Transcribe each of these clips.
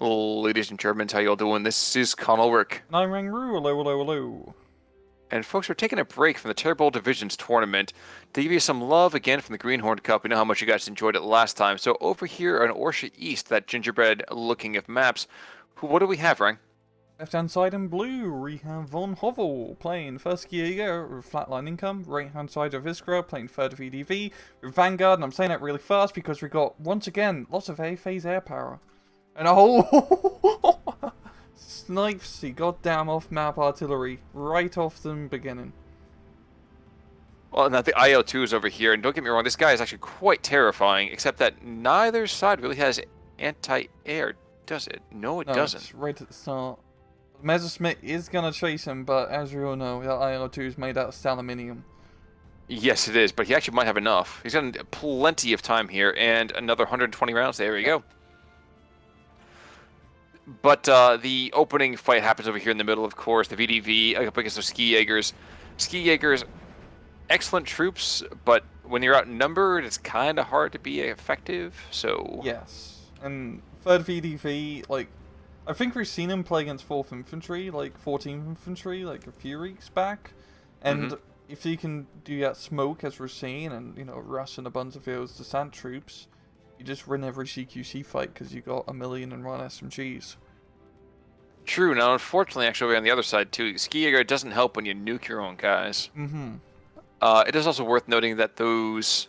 Ladies and Germans, how y'all doing? This is Conalric. And I'm Rangru, hello, hello, hello. And folks, we're taking a break from the Terrible Divisions tournament to give you some love again from the Greenhorn Cup. We know how much you guys enjoyed it last time. So over here on Orsha East, that gingerbread looking of maps, what do we have, Rang? Left hand side in blue, we have von Hovel playing first Giga with flatline income. Right hand side of Iskra playing third VDV with Vanguard, and I'm saying that really fast because we got, once again, lots of A-phase air power. And a whole snipes the goddamn off-map artillery right off the beginning. Well, now the IL-2 is over here, and don't get me wrong, this guy is actually quite terrifying, except that neither side really has anti-air, does it? No, it No, doesn't. it's right at the start. Messerschmitt is gonna chase him, but as we all know, that IL-2 is made out of aluminium. Yes, it is, but he actually might have enough. He's got plenty of time here, and another 120 rounds. There we go. But the opening fight happens over here in the middle, of course. The VDV up against the Ski Jaegers. Ski Jaegers, excellent troops, but when you're outnumbered, it's kind of hard to be effective. So Yes, and third VDV, like, I think we've seen him play against 4th Infantry, like 14th Infantry, like a few weeks back. And if he can do that smoke, as we're seeing, and, you know, rush in a bunch of those descent troops, you just win every CQC fight because you got 1,000,000 and 1 SMGs. True. Now, unfortunately, actually, on the other side, too, Ski Jaeger doesn't help when you nuke your own guys. It is also worth noting that those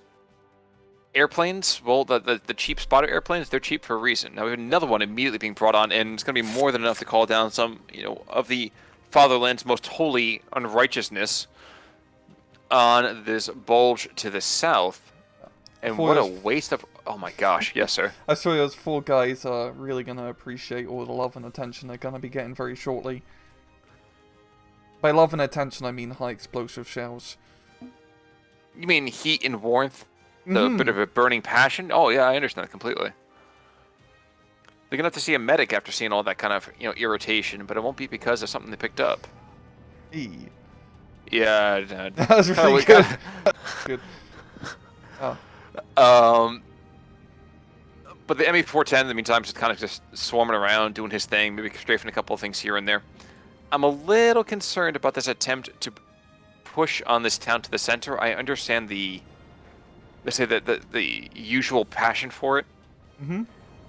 airplanes, well, the cheap spotter airplanes, they're cheap for a reason. Now we have another one immediately being brought on, and it's going to be more than enough to call down some, you know, of the fatherland's most holy unrighteousness on this bulge to the south. And what a waste of... Oh my gosh, yes, sir. I saw those 4 guys are really going to appreciate all the love and attention they're going to be getting very shortly. By love and attention, I mean high explosive shells. You mean heat and warmth? The bit of a burning passion? Oh, yeah, I understand that completely. They're going to have to see a medic after seeing all that kind of, you know, irritation, but it won't be because of something they picked up. Yeah. That was really good. Good. Oh. But the ME410 in the meantime is kind of just swarming around, doing his thing, maybe strafing a couple of things here and there. I'm a little concerned about this attempt to push on this town to the center. I understand the, let's say, the usual passion for it.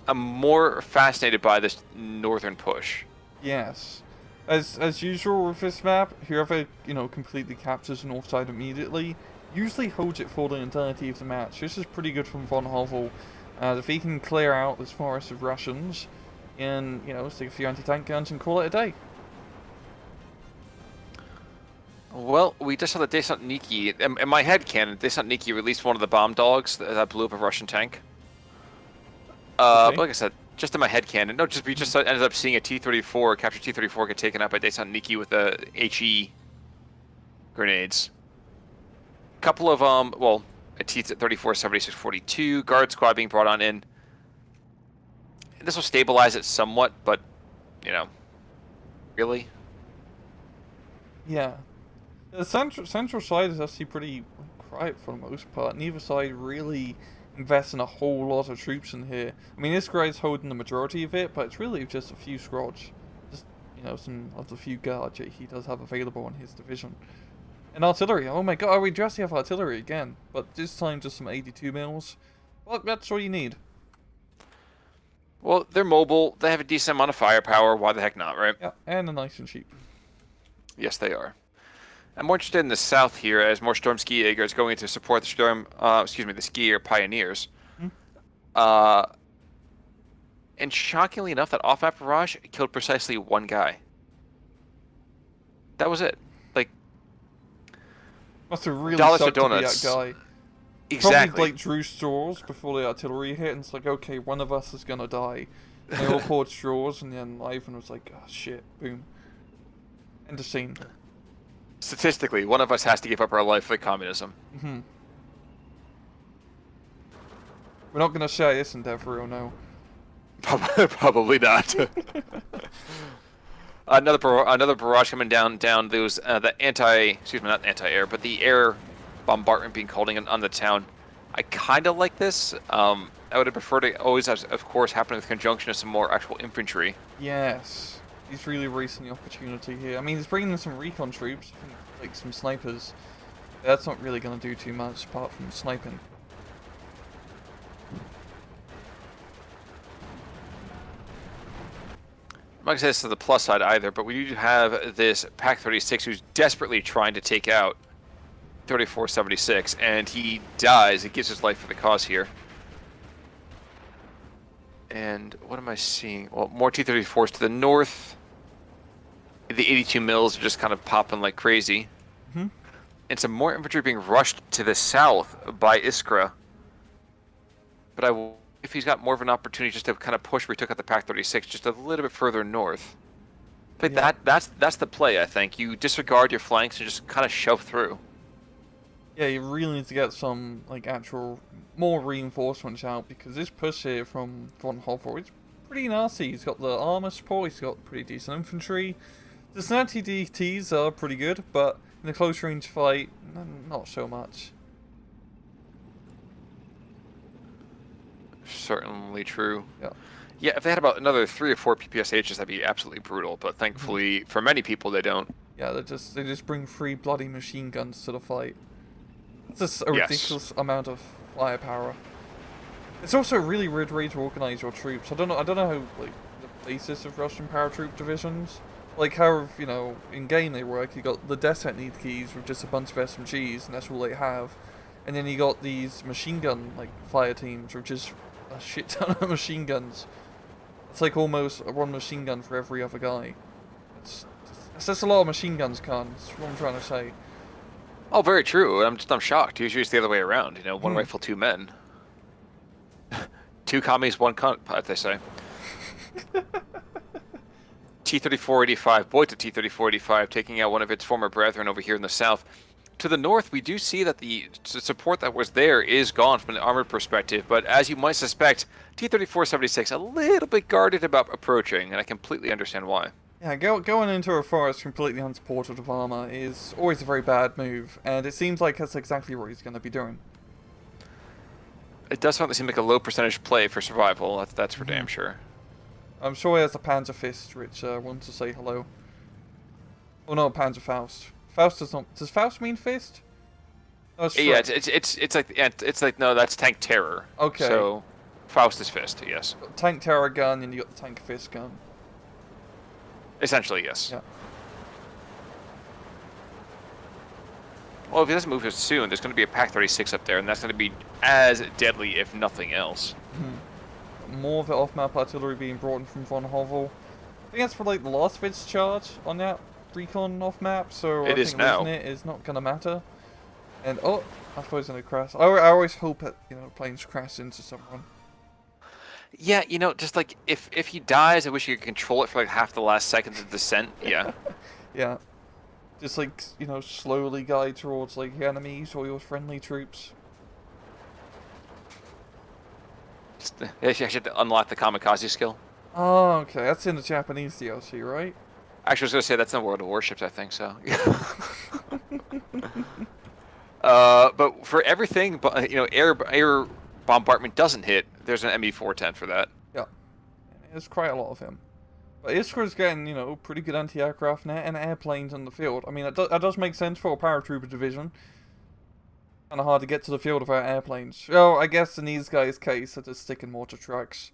I'm more fascinated by this northern push. Yes. As usual with this map, whoever, you know, completely captures the north side immediately usually holds it for the entirety of the match. This is pretty good from von Hovel. If he can clear out this forest of Russians and, you know, stick a few anti-tank guns and call it a day. Well, we just saw the Desant Niki. In my head canon, Desant Niki released one of the bomb dogs that blew up a Russian tank. Okay. But like I said, just in my head canon. No, we just ended up seeing a T-34, captured T-34 get taken out by Desant Niki with the HE grenades. A couple of, well, a T-34 7642, guard squad being brought on in. This will stabilize it somewhat, but, you know, really? Yeah. The central side is actually pretty quiet for the most part. Neither side really invests in a whole lot of troops in here. I mean, this guy's holding the majority of it, but it's really just a few scrods. Just, you know, some of the few guards that he does have available in his division. And artillery, oh my god, we just have artillery again, but this time just some 82 mils. Well, that's all you need. Well, they're mobile, they have a decent amount of firepower, why the heck not, right? Yeah, and they're nice and cheap. Yes, they are. I'm more interested in the south here, as more Storm Ski Jaeger is going to support the Storm, the Skier Pioneers. And shockingly enough, that off-map barrage killed precisely 1 guy. That was it. Like, Must have really dollars sucked for to be donuts. that guy. Exactly. Probably like drew straws before the artillery hit, and it's like, okay, one of us is gonna die. And they all poured straws, and then Ivan was like, oh shit, boom. End of scene. Statistically, one of us has to give up our life for communism. We're not gonna share this endeavor, or no. Probably not. Another barrage coming down those not anti-air, but the air bombardment being called in on the town. I kind of like this. I would have preferred it always, of course, happen with conjunction of some more actual infantry. Yes. He's really racing the opportunity here. I mean, he's bringing in some recon troops, like some snipers. That's not really going to do too much apart from sniping. I'm not going to say this is the plus side either, but we do have this Pack 36 who's desperately trying to take out 3476, and he dies. He gives his life for the cause here. And what am I seeing? Well, more T-34s to the north. The 82 mils are just kind of popping like crazy. Mm-hmm. And some more infantry being rushed to the south by Iskra. But if he's got more of an opportunity just to kind of push where he took out the Pack 36 just a little bit further north. But yeah. that's the play, I think. You disregard your flanks and just kind of shove through. Yeah, you really need to get some, like, actual, more reinforcements out, because this push here from von Hovel is pretty nasty. He's got the armor support, he's got pretty decent infantry. The snatty DTs are pretty good, but in a close range fight, not so much. Certainly true. Yeah. Yeah, if they had about another 3 or 4 PPSHs, that'd be absolutely brutal. But thankfully, for many people, they don't. Yeah, they just bring 3 bloody machine guns to the fight. It's just a ridiculous amount of firepower. It's also a really weird way to organize your troops. I don't know how like the basis of Russian paratroop divisions, like how in game they work. You got the descent need keys with just a bunch of SMGs, and that's all they have. And then you got these machine gun like fire teams, which is a shit ton of machine guns. It's like almost one machine gun for every other guy. It's just a lot of machine guns, Khan. That's what I'm trying to say. Oh, very true. I'm shocked. Usually it's the other way around. One rifle, 2 men. 2 commies, 1 cunt, as they say. T-3485, boy to T-3485, taking out one of its former brethren over here in the south. To the north, we do see that the support that was there is gone from an armored perspective, but as you might suspect, T-3476 a little bit guarded about approaching, and I completely understand why. Yeah, going into a forest completely unsupported with armor is always a very bad move, and it seems like that's exactly what he's going to be doing. It does certainly seem like a low percentage play for survival, that's for damn sure. I'm sure he has a Panzer Fist, which wants to say hello. Oh no, Panzer Faust. Faust does not. Does Faust mean fist? Oh, yeah, it's like no, that's Tank Terror. Okay. So Faust is fist, yes. Tank Terror gun, and you got the Tank Fist gun. Essentially, yes. Yeah. Well, if he doesn't move as soon, there's going to be a Pack 36 up there, and that's going to be as deadly, if nothing else. More of the off-map artillery being brought in from von Hovel. I think that's for like the last of its charge on that recon off-map, so I think losing it is not going to matter. And oh, I thought it was going to crash. I always hope that planes crash into someone. Yeah, just like if he dies, I wish you could control it for like half the last seconds of descent. Yeah. Yeah. Just like slowly guide towards like your enemies or your friendly troops. You should unlock the kamikaze skill. Oh, okay. That's in the Japanese DLC, right? Actually, I was gonna say that's in World of Warships. I think so. But for everything, but air bombardment doesn't hit. There's an ME-410 for that. Yeah, there's quite a lot of him. But Iskra's getting pretty good anti-aircraft net and airplanes in the field. I mean, that does make sense for a paratrooper division. Kind of hard to get to the field without airplanes. Oh, I guess in these guys' case, they're just sticking more to trucks.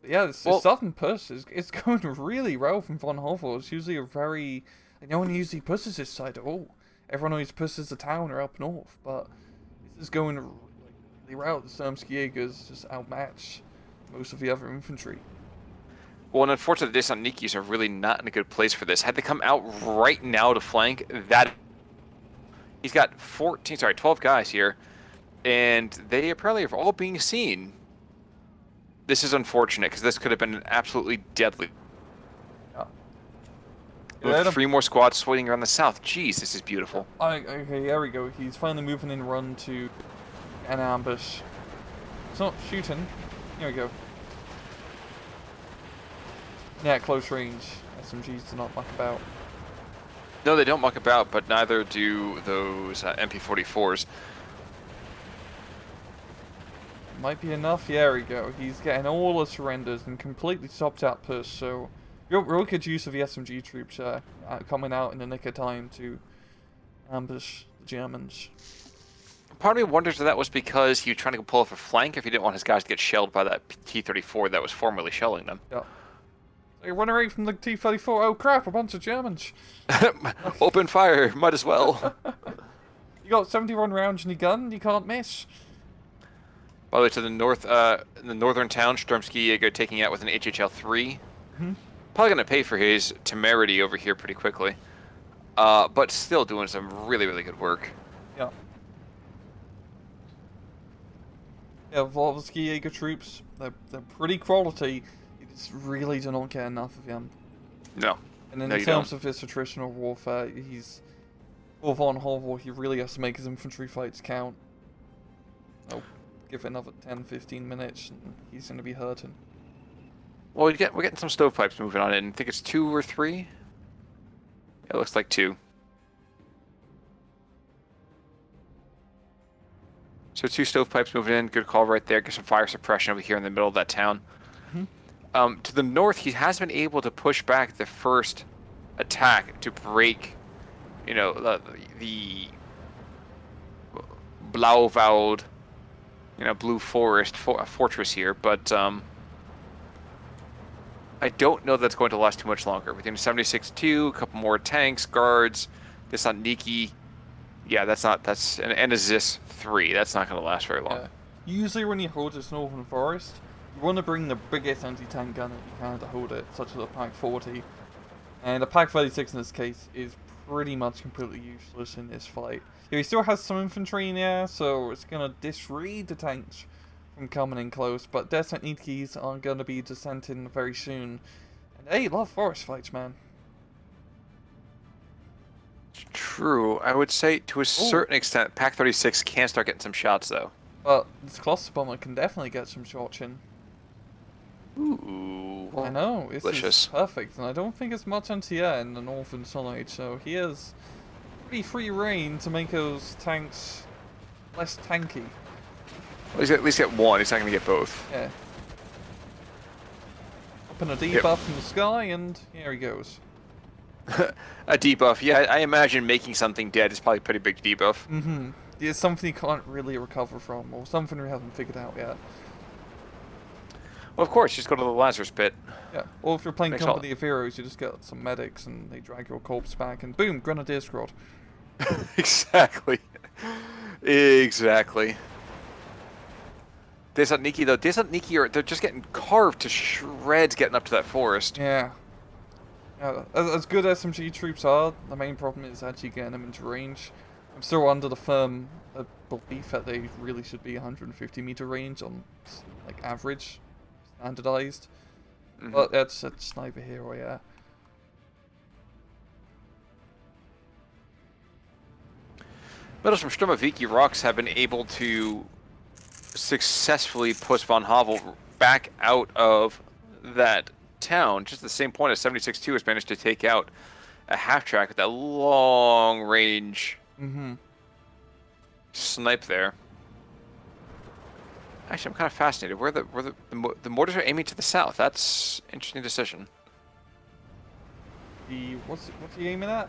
But yeah, this southern push it's going really well from von Hovel. It's usually a very... no one usually pushes this side at all. Everyone always pushes the town or up north, but this is going really well. The Sturmski Jägers just outmatch most of the other infantry. Well, and unfortunately, the Desantnikis are really not in a good place for this. Had they come out right now to flank, he's got 12 guys here, and they apparently are all being seen. This is unfortunate, because this could have been absolutely deadly. With 3 more squads swinging around the south. Jeez, this is beautiful. Okay, there we go. He's finally moving in run to an ambush. It's not shooting. Here we go. Yeah, close range. SMGs do not muck about. No, they don't muck about, but neither do those MP44s. Might be enough. Yeah, there we go. He's getting all the surrenders and completely stopped that push, so real good use of the SMG troops coming out in the nick of time to ambush the Germans. Part of me wonders if that was because he was trying to pull off a flank, if he didn't want his guys to get shelled by that T-34 that was formerly shelling them. Yeah. So you're running away from the T-34. Oh crap, a bunch of Germans. Open fire, might as well. You got 71 rounds in your gun, you can't miss. By the way, to the north, in the northern town, Stromsky taking out with an HHL-3. Probably going to pay for his temerity over here pretty quickly. But still doing some really, really good work. Yeah. Yeah, Volsky Jaeger troops, they're pretty quality. You just really do not get enough of them. No. And in no, terms of his attritional warfare, for von Hovel, he really has to make his infantry fights count. Oh, give it another 10-15 minutes, and he's going to be hurting. Well, we're getting some stovepipes moving on it, and I think it's 2 or 3? It looks like 2. So 2 stovepipes moving in, good call right there. Get some fire suppression over here in the middle of that town. To the north, he has been able to push back the first attack to break, you know, the Blauwald, Blue Forest fortress here, but I don't know that's going to last too much longer. Within 76-2, a couple more tanks, guards, this on Niki. Yeah, and a Zis 3. That's not going to last very long. Yeah. Usually when you hold this northern forest, you want to bring the biggest anti-tank gun that you can to hold it, such as a Pak 40. And a Pak 36 in this case is pretty much completely useless in this fight. He still has some infantry in there, so it's going to dissuade the tanks from coming in close, but Desert Nikis are going to be descending very soon. And hey, love forest fights, man. True. I would say to a certain extent, Pak 36 can start getting some shots, though. But this cluster bomber can definitely get some shots in. Ooh. I know, this delicious. is perfect, and I don't think it's much anti-air in the northern side, so he has pretty free reign to make those tanks less tanky. Well, he's at least get one, he's not going to get both. Yeah. Up in a debuff from the sky, and here he goes. A debuff, yeah, I imagine making something dead is probably a pretty big debuff. It's something you can't really recover from, or something we haven't figured out yet. Well, of course, just go to the Lazarus pit. Yeah, or if you're playing Company of Heroes, you just get some medics and they drag your corpse back, and boom, Grenadier Squad. Exactly. Exactly. Desert Niki, though, they're just getting carved to shreds getting up to that forest. Yeah. Yeah, as good as SMG troops are, the main problem is actually getting them into range. I'm still under the firm belief that they really should be 150 meter range on, like, average, standardized. But that's neither here or there. Medals from Sturmoviki Rocks have been able to successfully push von Hovel back out of that town. Just at the same point as 76-2 has managed to take out a half-track with that long-range snipe there. Actually, I'm kind of fascinated. Where the mortars are aiming to the south. That's an interesting decision. What's he aiming at?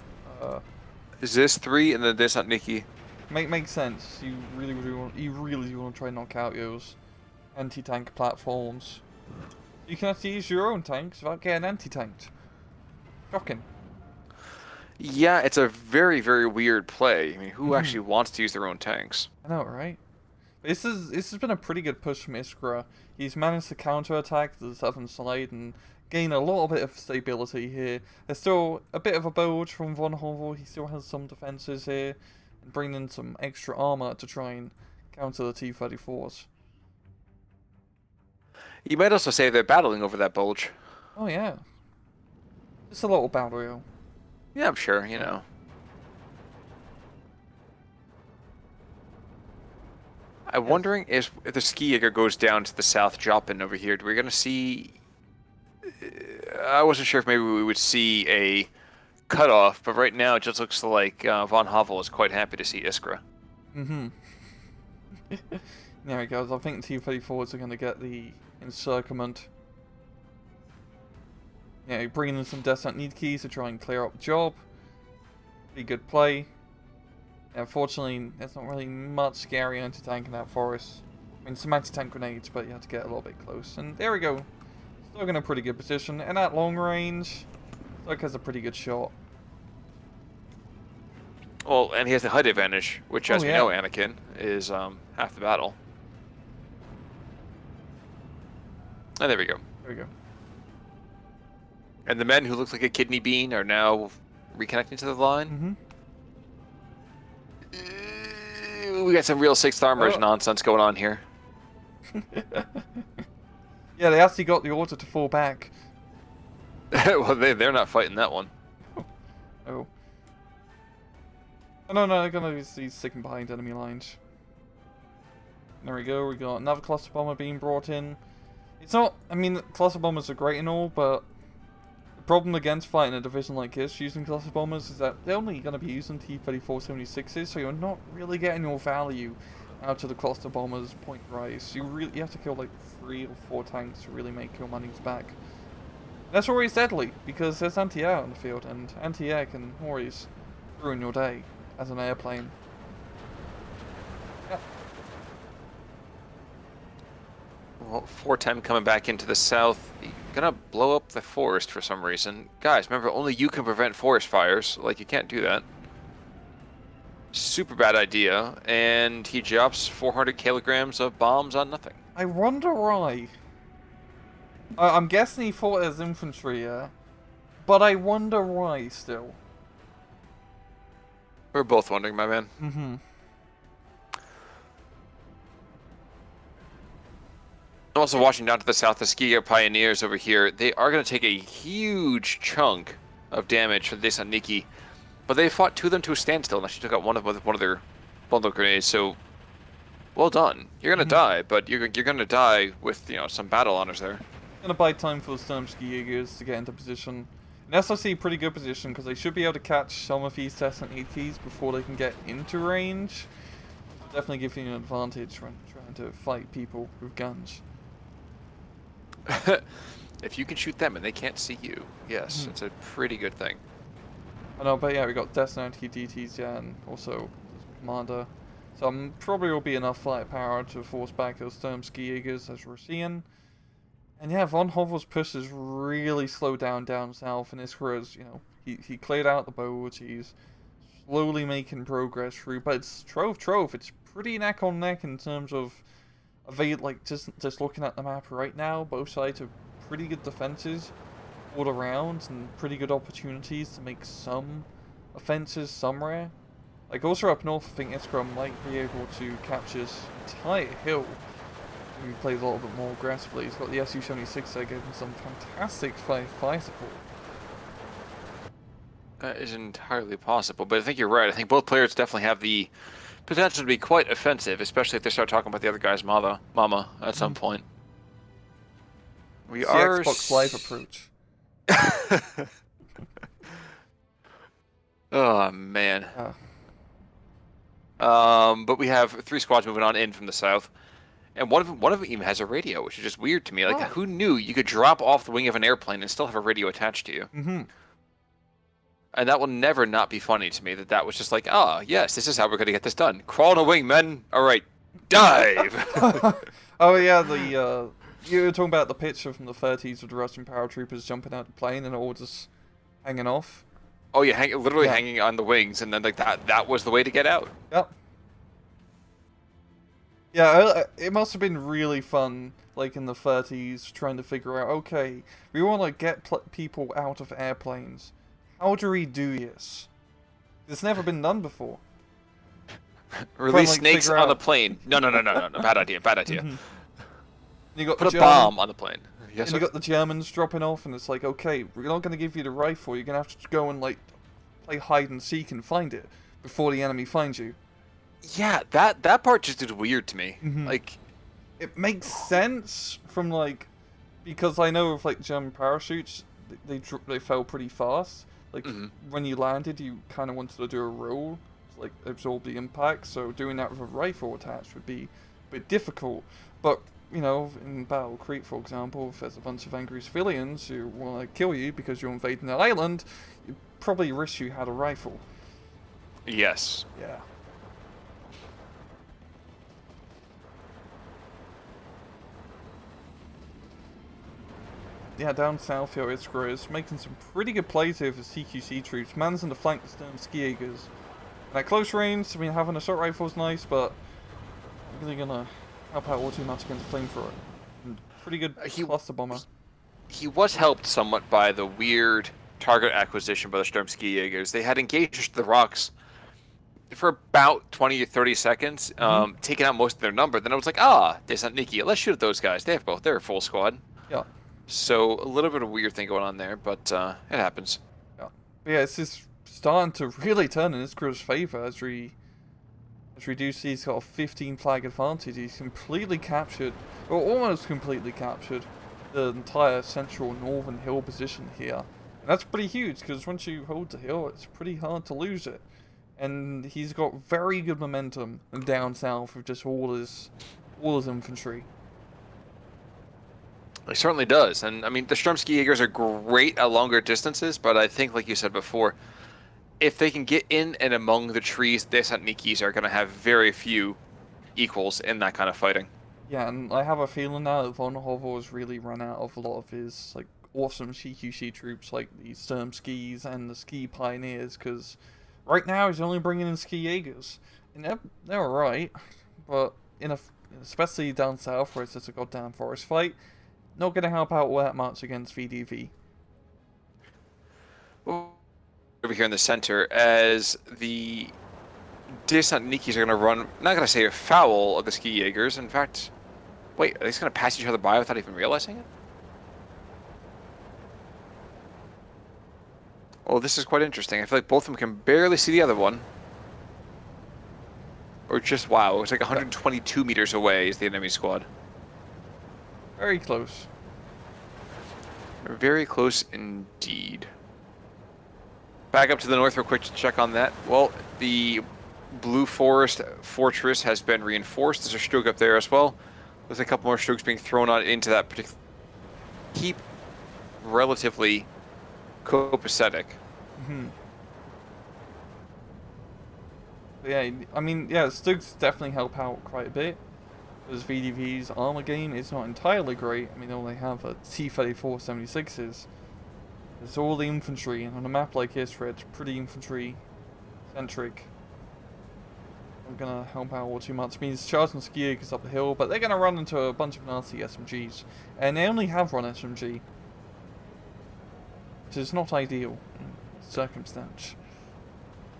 Is this 3 and then this at Niki? Makes sense. You really do want to try and knock out those anti-tank platforms. You can actually use your own tanks without getting anti-tanked. Shocking. Yeah, it's a very, very weird play. I mean, who actually wants to use their own tanks? I know, right? This has been a pretty good push from Iskra. He's managed to counter-attack the southern side and gain a little bit of stability here. There's still a bit of a bulge from von Hovel. He still has some defenses here, and bring in some extra armor to try and counter the T-34s. You might also say they're battling over that bulge. Oh yeah, just a little battle royale. Yeah, I'm sure. You know. I'm wondering if the ski Jäger goes down to the south Joplin over here. We're going to see... I wasn't sure if maybe we would see a cutoff, but right now it just looks like von Hovel is quite happy to see Iskra. Mm-hmm. There he goes. I think T-34s are going to get the encirclement. Yeah, bringing in some Descent Need keys to try and clear up the job. Be good play. Yeah, unfortunately, there's not really much scary anti-tank in that forest. I mean, some anti-tank grenades, but you have to get a little bit close. And there we go. Still in a pretty good position. And at long range, Stoke has a pretty good shot. Well, and he has the height advantage, which, as we know, Anakin, is half the battle. And there we go. There we go. And the men who look like a kidney bean are now reconnecting to the line. We got some real Sixth Armors nonsense going on here. Yeah, they actually got the order to fall back. Well, they're not fighting that one. Oh. Oh, no, they're gonna be sticking behind enemy lines. There we go, we got another cluster bomber being brought in. It's not, I mean, cluster bombers are great and all, but the problem against fighting a division like this using cluster bombers is that they're only going to be using T-34-76s, so you're not really getting your value out of the cluster bombers point rise. You have to kill like 3 or 4 tanks to really make your monies back. That's always deadly, because there's anti-air on the field, and anti-air can always ruin your day as an airplane. Yep. Well, 410 coming back into the south. Gonna blow up the forest for some reason. Guys, remember, only you can prevent forest fires. Like, you can't do that. Super bad idea. And he drops 400 kilograms of bombs on nothing. I wonder why. I'm guessing he fought as infantry, yeah? But I wonder why, still. We're both wondering, my man. Mm-hmm. Also watching down to the south, the Skier Pioneers over here, they are going to take a huge chunk of damage from this on Nikki, but they fought 2 of them to a standstill and actually took out one of them with one of their bundle grenades, so well done. You're going to die, but you're going to die with, you know, some battle honors there. Gonna buy time for the Sturmski Jaegers to get into position. And SRC pretty good position because they should be able to catch some of these Descent ETs before they can get into range. So definitely give you an advantage when trying to fight people with guns. If you can shoot them and they can't see you, yes, it's a pretty good thing. I know, but yeah, we got Descent DTs, yeah, and also Commander. So probably will be enough firepower to force back those Sturmski Jaegers as we're seeing. And yeah, von Hovel's push is really slowed down south, and Iskra, you know, he cleared out the boats, he's slowly making progress through, but it's trove. It's pretty neck on neck in terms of like just looking at the map right now. Both sides have pretty good defenses all around and pretty good opportunities to make some offenses somewhere. Like also up north, I think Iskra might be able to capture this entire hill. He plays a little bit more aggressively. He's got the Su-76 there, giving some fantastic fire support. That is entirely possible, but I think you're right. I think both players definitely have the potential to be quite offensive, especially if they start talking about the other guy's mama at some point. We it's are the Xbox Live approach. Oh man. But we have 3 squads moving on in from the south. And one of them even has a radio, which is just weird to me. Like, who knew you could drop off the wing of an airplane and still have a radio attached to you? And that will never not be funny to me, that was just like, yes, this is how we're going to get this done. Crawl on a wing, men. All right, dive. Oh, yeah, you were talking about the picture from the 30s of the Russian paratroopers jumping out the plane and all just hanging off. Oh, yeah, literally hanging on the wings, and then like that was the way to get out. Yep. Yeah, it must have been really fun, like in the 30s, trying to figure out, okay, we want to get people out of airplanes. How do we do this? It's never been done before. Release snakes on the plane. No, bad idea. You got Put a bomb on the plane. Yes, you got the Germans dropping off, and it's like, okay, we're not going to give you the rifle, you're going to have to go and, like, play hide and seek and find it before the enemy finds you. Yeah, that part just is weird to me. Like, it makes sense from like, because I know of like German parachutes, they fell pretty fast. Like, Mm-hmm. when you landed, you kind of wanted to do a roll, to, like, absorb the impact, so doing that with a rifle attached would be a bit difficult. But, you know, in Battle Creek, for example, if there's a bunch of angry civilians who want to kill you because you're invading their island, you probably wish you had a rifle. Yes. Yeah. Yeah, down south here, Iskra is making some pretty good plays here for CQC troops, managing to flank the Sturm Ski Jägers. And at close range, I mean, having a assault rifle is nice, but not really gonna help out all too much against Flamethrower. And pretty good cluster bomber. He was helped somewhat by the weird target acquisition by the Sturm Ski Jägers. They had engaged the rocks for about 20 or 30 seconds, taking out most of their number. Then I was like, Descent Nikki, let's shoot at those guys. They're a full squad. Yeah. So a little bit of a weird thing going on there, but it happens. Yeah. But yeah, it's just starting to really turn in Iskra's favour as we do see he's got a 15 flag advantage. He's completely captured, or almost completely captured, the entire central northern hill position here. And that's pretty huge, because once you hold the hill, it's pretty hard to lose it. And he's got very good momentum down south with just all his infantry. He certainly does. And I mean, the Sturm Ski Jägers are great at longer distances, but I think, like you said before, if they can get in and among the trees, Descent Nikis are going to have very few equals in that kind of fighting. Yeah, and I have a feeling now that von Hovel has really run out of a lot of his like awesome CQC troops, like the Sturm Skis and the Ski Pioneers, because right now he's only bringing in Ski Jaegers, and they're alright, but especially down south where it's just a goddamn forest fight, not going to help out all that much against VDV. Over here in the center, as the Descent Nikis are going to run, not going to say afoul of the Ski Jaegers. In fact, wait, are they just going to pass each other by without even realizing it? Oh, this is quite interesting. I feel like both of them can barely see the other one. Or just, wow, it's like 122 meters away is the enemy squad. Very close. Very close indeed. Back up to the north real quick to check on that. Well, the Blue Forest Fortress has been reinforced. There's a Stroke up there as well. There's a couple more Strokes being thrown on into that particular... Keep relatively copacetic. Yeah, I mean, yeah, Stokes definitely help out quite a bit. Because VDV's armor game is not entirely great. I mean, all they have are T-34 76s. It's all the infantry, and on a map like this where it's pretty infantry-centric, not gonna help out all too much. It means charging Ski Jägers up the hill, but they're gonna run into a bunch of nasty SMGs. And they only have one SMG. Which is not ideal in circumstance.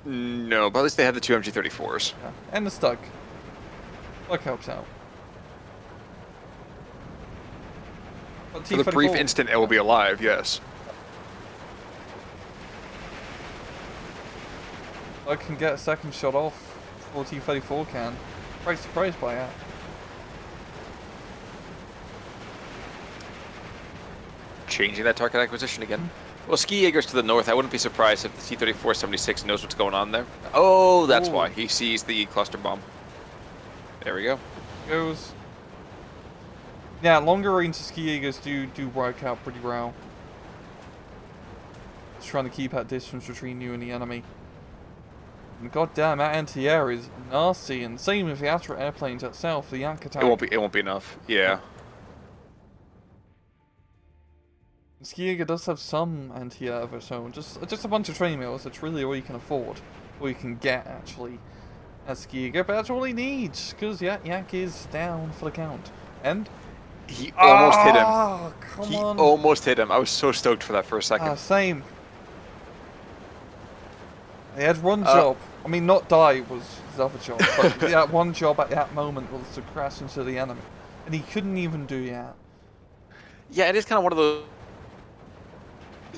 No, but at least they have the two MG34s. Yeah. And the Stug. Stug helps out. But For the brief instant, it will be alive, yes. I can get a second shot off before T-34 can. Quite surprised by that. Changing that target acquisition again. Well, Ski Jaegers to the north, I wouldn't be surprised if the T-34-76 knows what's going on there. Oh, that's why. He sees the cluster bomb. There we go. Goes. Yeah, longer range Ski Jaegers do work out pretty well. Just trying to keep that distance between you and the enemy. And goddamn, that anti-air is nasty, and same with the Astra airplanes itself, the Yak attack. It won't be enough. Yeah. Ski Jäger does have some anti-air of its own, just a bunch of training mills. That's really all you can afford, all you can get actually as Ski Jäger, but that's all he needs, because Yak is down for the count. And he almost hit him. Come on. Almost hit him. I was so stoked for that for a second. Same. He had one job. I mean, not die was his other job, but that one job at that moment was to crash into the enemy, and he couldn't even do that. Yeah, it is kind of one of those.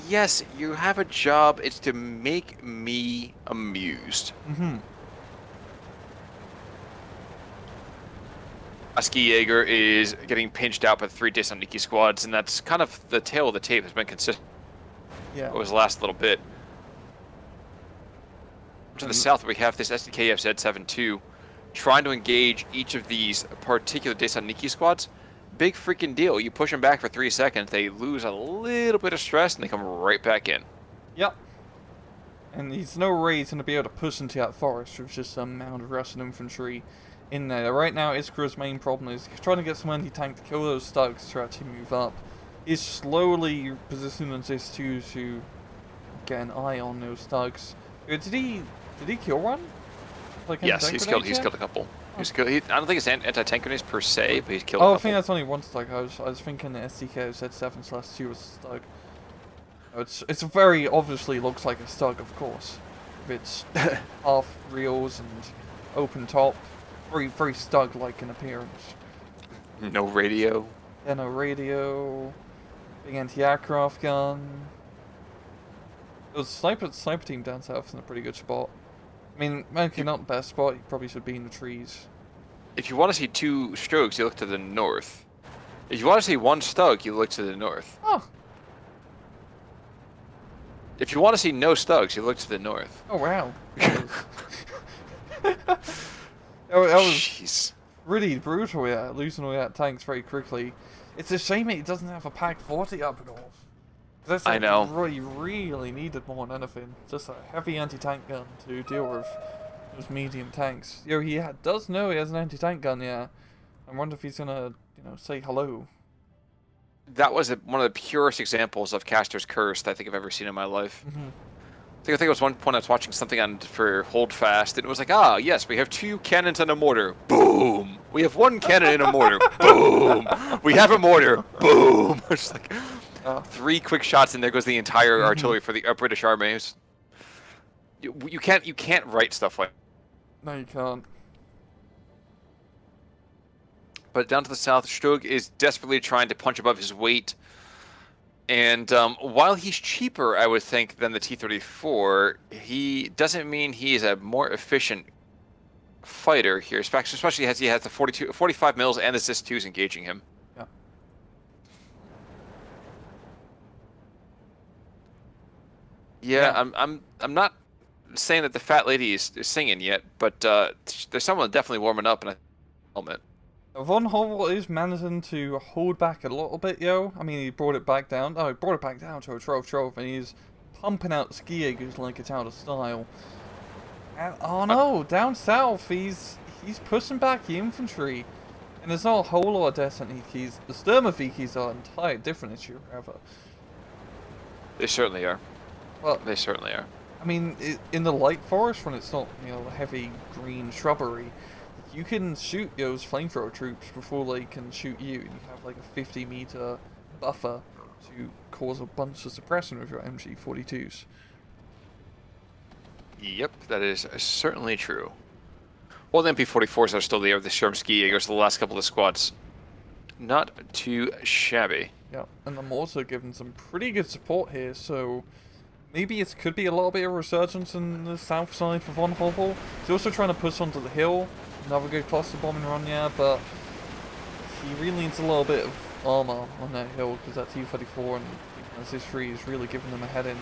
Yes, you have a job. It's to make me amused. A Ski Jaeger is getting pinched out by 3 Descent Nikki squads, and that's kind of the tail of the tape has been consistent. Yeah. It was the last little bit. To the south, we have this SDKF Z7-2 trying to engage each of these particular Desant Nikki squads. Big freaking deal. You push them back for 3 seconds, they lose a little bit of stress, and they come right back in. Yep. And he's no reason to be able to push into that forest with just some mound of Russian infantry in there. Right now, Iskra's main problem is trying to get some anti-tank to kill those thugs to actually move up. He's slowly positioning this to get an eye on those thugs. Did he kill one? Like yes, he's killed a couple. I don't think it's anti-tank grenades per se, but he's killed a couple. couple. I think that's only one stug. I was thinking the SDK Z7/2 was a stug. It's very obviously looks like a stug, of course. If it's half reels and open top, very stug-like in appearance. No radio. Yeah, no radio. Big anti-aircraft gun. The sniper team down south is in a pretty good spot. I mean, maybe not the best spot. You probably should be in the trees. If you want to see 2 strokes, you look to the north. If you want to see 1 stug, you look to the north. Oh. If you want to see no stugs, you look to the north. Oh, wow. That was Jeez. really brutal, yeah, losing all that tanks very quickly. It's a shame he doesn't have a Pack 40 up north. That's I know. Really needed more than anything. Just a heavy anti-tank gun to deal with those medium tanks. Yo, he does know he has an anti-tank gun, yeah. I wonder if he's gonna, say hello. That was one of the purest examples of Caster's Curse that I think I've ever seen in my life. I think it was one point I was watching something for Holdfast, and it was like, yes, we have 2 cannons and a mortar. Boom! We have 1 cannon and a mortar. Boom! We have a mortar. Boom! It's like 3 quick shots, and there goes the entire artillery for the British army. You can't write stuff like. No, you can't. But down to the south, Strug is desperately trying to punch above his weight. And while he's cheaper, I would think, than the T-34, he doesn't mean he is a more efficient fighter here, especially as he has the 45 mils and the ZIS-2s engaging him. Yeah. Yeah, I'm not saying that the fat lady is singing yet, but there's someone definitely warming up in a helmet. Von Hovel is managing to hold back a little bit, yo. I mean, he brought it back down. Oh, he brought it back down to a 12-12, and he's pumping out ski eagles like it's out of style. And, oh no, down south, he's pushing back the infantry. And there's not a whole lot of Desant Nikis. The Sturmovikis are an entirely different issue, however. They certainly are. Well, they certainly are. I mean, in the light forest, when it's not, heavy green shrubbery, you can shoot those flamethrower troops before they can shoot you. You have like a 50-meter buffer to cause a bunch of suppression with your MG42s. Yep, that is certainly true. Well, the MP44s are still there. The Sherm Ski Jaegers, the last couple of squads. Not too shabby. Yeah, and I'm also giving some pretty good support here, so maybe it could be a little bit of resurgence in the south side for Von Hovel. He's also trying to push onto the hill. Another good cluster bombing run, yeah, but he really needs a little bit of armor on that hill because that T-34 and ZIS-3 is really giving them a head in.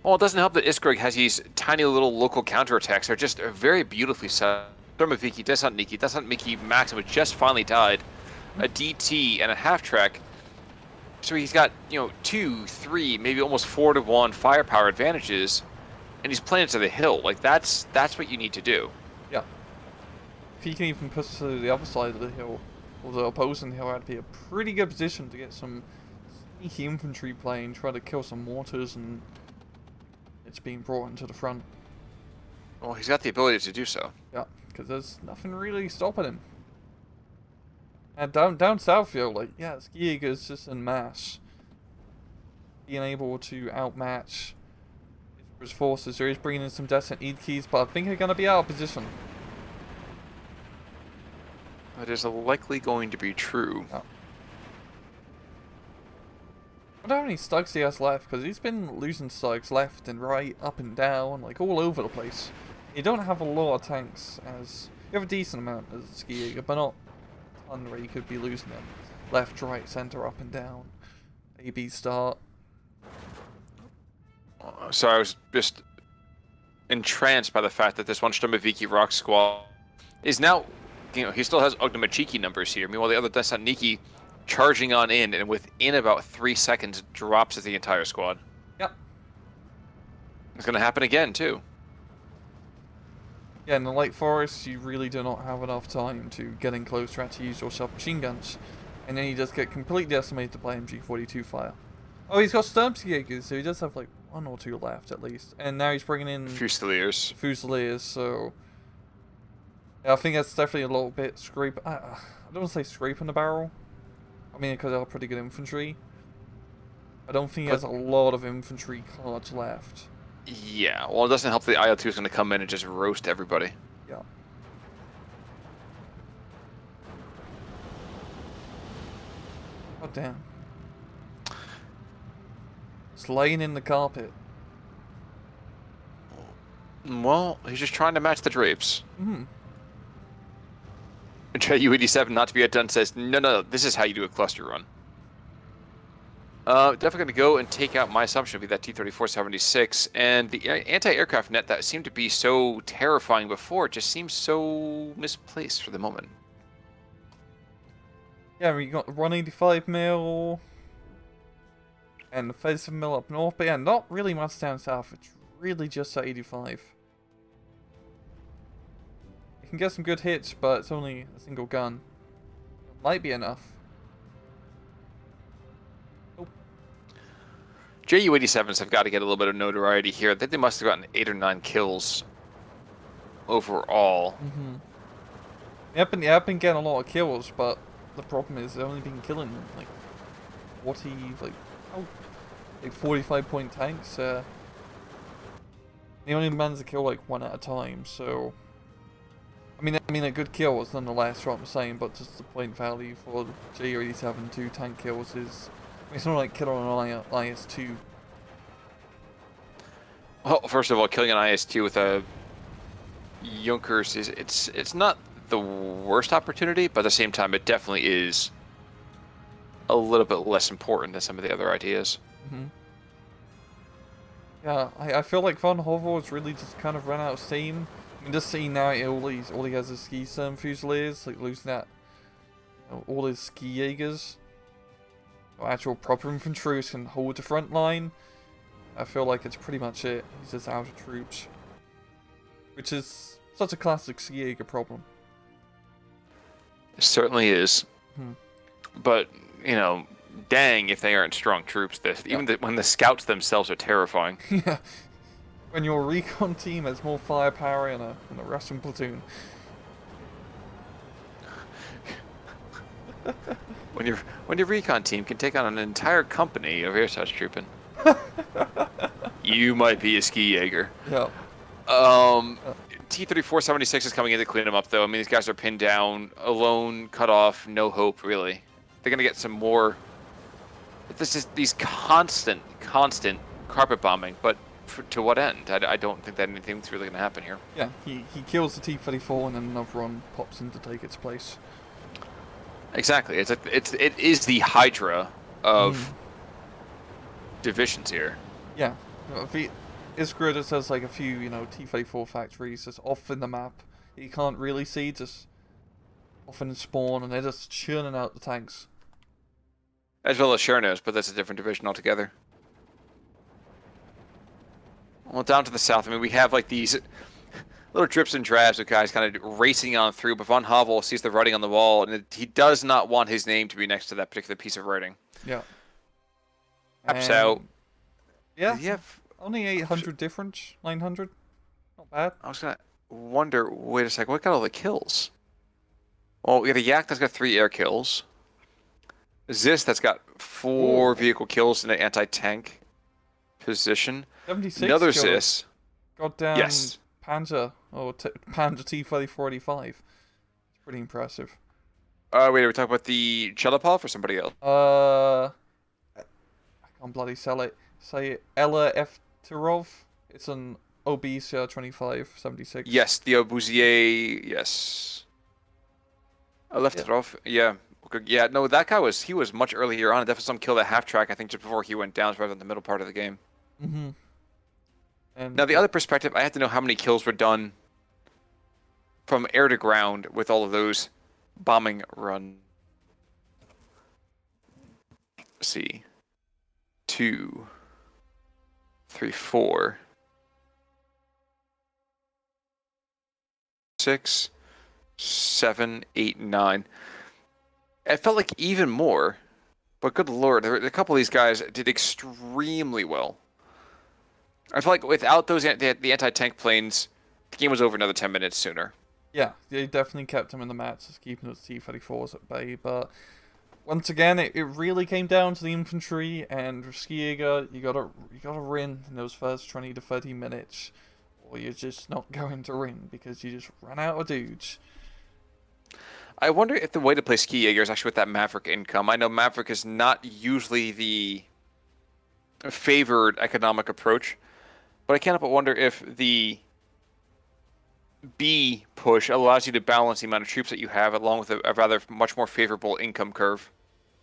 Well, it doesn't help that Iskra has these tiny little local counterattacks. They're just very beautifully set. Thermoviki, Desant Nikki Maxim, which just finally died. A DT and a half-track. So he's got, 2, 3, maybe almost 4-to-1 firepower advantages, and he's playing it to the hill. Like, that's what you need to do. Yeah. If he can even push to the other side of the hill, or the opposing hill, that'd be a pretty good position to get some sneaky infantry playing, try to kill some mortars, and it's being brought into the front. Well, he's got the ability to do so. Yeah, because there's nothing really stopping him. And down south, yeah, Ski Jaegers just en masse. Being able to outmatch his forces. There is bringing in some Desant Nikis, but I think they're going to be out of position. That is likely going to be true. Oh. I wonder how many stugs he has left, because he's been losing stugs left and right, up and down, like all over the place. You don't have a lot of tanks as... You have a decent amount as a Ski Jaeger, but not a ton where you could be losing them. Left, right, center, up and down. A-B start. So I was just entranced by the fact that this one Sturmoviki Rock squad is now, he still has Ognamachiki numbers here. Meanwhile, the other Thessaloniki charging on in, and within about 3 seconds, drops the entire squad. Yep. It's going to happen again, too. Yeah, in the Lake Forest, you really do not have enough time to get in close, try to use your submachine guns. And then you just get completely decimated by MG42 fire. Oh, he's got Sturmjägers, so he does have like 1 or 2 left at least. And now he's bringing in Fusiliers, so... Yeah, I think that's definitely a little bit I don't want to say scraping the barrel. I mean, because they're pretty good infantry. I don't think he has a lot of infantry cards left. Yeah, well, it doesn't help the IL-2 is going to come in and just roast everybody. Yeah. Oh, damn. It's laying in the carpet. Well, he's just trying to match the drapes. Mm-hmm. JU-87, not to be outdone, says, no, this is how you do a cluster run. Definitely going to go and take out my assumption would be that T-34-76, and the anti-aircraft net that seemed to be so terrifying before just seems so misplaced for the moment. Yeah, we got the 185 mil and the 37 mil up north, but yeah, not really much down south. It's really just at 85. You can get some good hits, but it's only a single gun. It might be enough. JU-87s have got to get a little bit of notoriety here. I think they must have gotten 8 or 9 kills overall. Mm-hmm. I've been getting a lot of kills, but the problem is they've only been killing like 45-point tanks. They only manage to kill like 1 at a time, so I mean a good kill is nonetheless what I'm saying, but just the point value for the JU-87 2 tank kills is, it's not like killing an IS-2. Well, first of all, killing an IS-2 with a Junkers it's not the worst opportunity, but at the same time, it definitely is a little bit less important than some of the other ideas. Mm-hmm. Yeah, I feel like Von Hovel has really just kind of run out of steam. I mean, just seeing now all he has is ski Fusiliers, like losing that, all his ski Jaegers. Actual proper infantry can hold the front line. I feel like it's pretty much it. He's just out of troops. Which is such a classic ski Jaeger problem. It certainly is. Hmm. But, dang if they aren't strong troops. Even when the scouts themselves are terrifying. Yeah. When your recon team has more firepower than a Russian platoon. When your recon team can take on an entire company of air such trooping, you might be a ski Jaeger. Yeah. T-34-76 is coming in to clean them up, though. I mean, these guys are pinned down, alone, cut off, no hope, really. They're gonna get some more. This is these constant carpet bombing, but to what end? I don't think that anything's really gonna happen here. Yeah, he kills the T-34 and then another one pops in to take its place. Exactly. It is the Hydra of divisions here. Yeah. Iskra just has like a few, T-34 factories just off in the map. You can't really see, just off in spawn, and they're just churning out the tanks. As well as Chernos, but that's a different division altogether. Well, down to the south, I mean, we have like these little drips and drabs of guys kind of racing on through, but Von Hovel sees the writing on the wall, and he does not want his name to be next to that particular piece of writing. Yeah. Taps out. Yeah. Yeah. Only 800 difference. 900. Not bad. I was going to wonder, wait a second, what got all the kills? Well, we got a Yak that's got 3 air kills. Zis that's got 4 vehicle kills in an anti-tank position. 76 Another kills. Zis. Goddamn. Yes. Panzer, or Panzer T-3485. It's pretty impressive. Wait, are we talking about the Chelopov or somebody else? I can't bloody say it. Ella Efterov. It's an Obisia 2576. Yes, the Obusier, yes. Efterov, yeah. Yeah, no, that guy was much earlier on. Definitely some killed at half track, I think, just before he went down, so right in the middle part of the game. Mm-hmm. And Now, the other perspective, I have to know how many kills were done from air to ground with all of those bombing runs. Let's see. 2, 3, 4, 6, 7, 8, 9. It felt like even more, but good lord, a couple of these guys did extremely well. I feel like without those the anti-tank planes, the game was over another 10 minutes sooner. yeah, they definitely kept him in the matches, keeping those T-34s at bay. But once again, it really came down to the infantry and Skiega. You gotta win in those first 20 to 30 minutes, or you're just not going to win because you just ran out of dudes. I wonder if the way to play Ski Jaeger is actually with that Maverick income. I know Maverick is not usually the favored economic approach, but I can't help but wonder if the B push allows you to balance the amount of troops that you have along with a rather much more favorable income curve.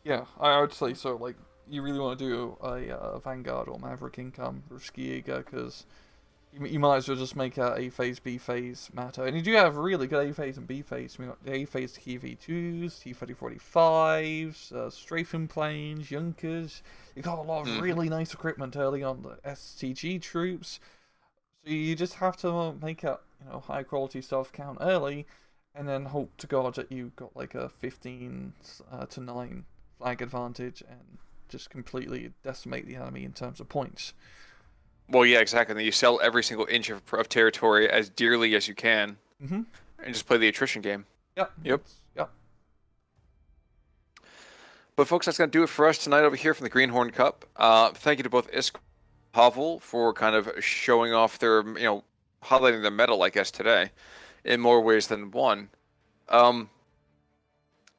Yeah, I would say so. Like, you really want to do a Vanguard or Maverick income for Skiega because you might as well just make A phase, B phase matter. And you do have really good A phase and B phase. I mean, the A phase TV2s, T-3045s, strafing planes, Junkers. You got a lot of really nice equipment early on, the STG troops. So you just have to make a high quality stuff count early, and then hope to God that you got like a 15 to 9 flag advantage and just completely decimate the enemy in terms of points. Well, yeah, exactly. And then you sell every single inch of territory as dearly as you can, Mm-hmm. and just play the attrition game. Yep. Yep. Yep. But folks, that's going to do it for us tonight over here from the Greenhorn Cup. Thank you to both Iskra and Hovel for kind of showing off their, highlighting their medal, I guess, today in more ways than one.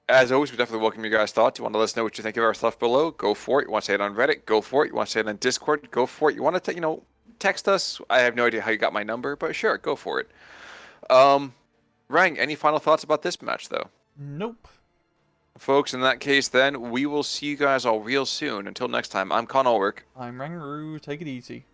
As always, we definitely welcome your guys' thoughts. You want to let us know what you think of our stuff below? Go for it. You want to say it on Reddit? Go for it. You want to say it on Discord? Go for it. You want to, text us? I have no idea how you got my number, but sure, go for it. Rang, any final thoughts about this match, though? Nope. Folks, in that case, then, we will see you guys all real soon. Until next time, I'm Con Ulrich. I'm Rangaroo. Take it easy.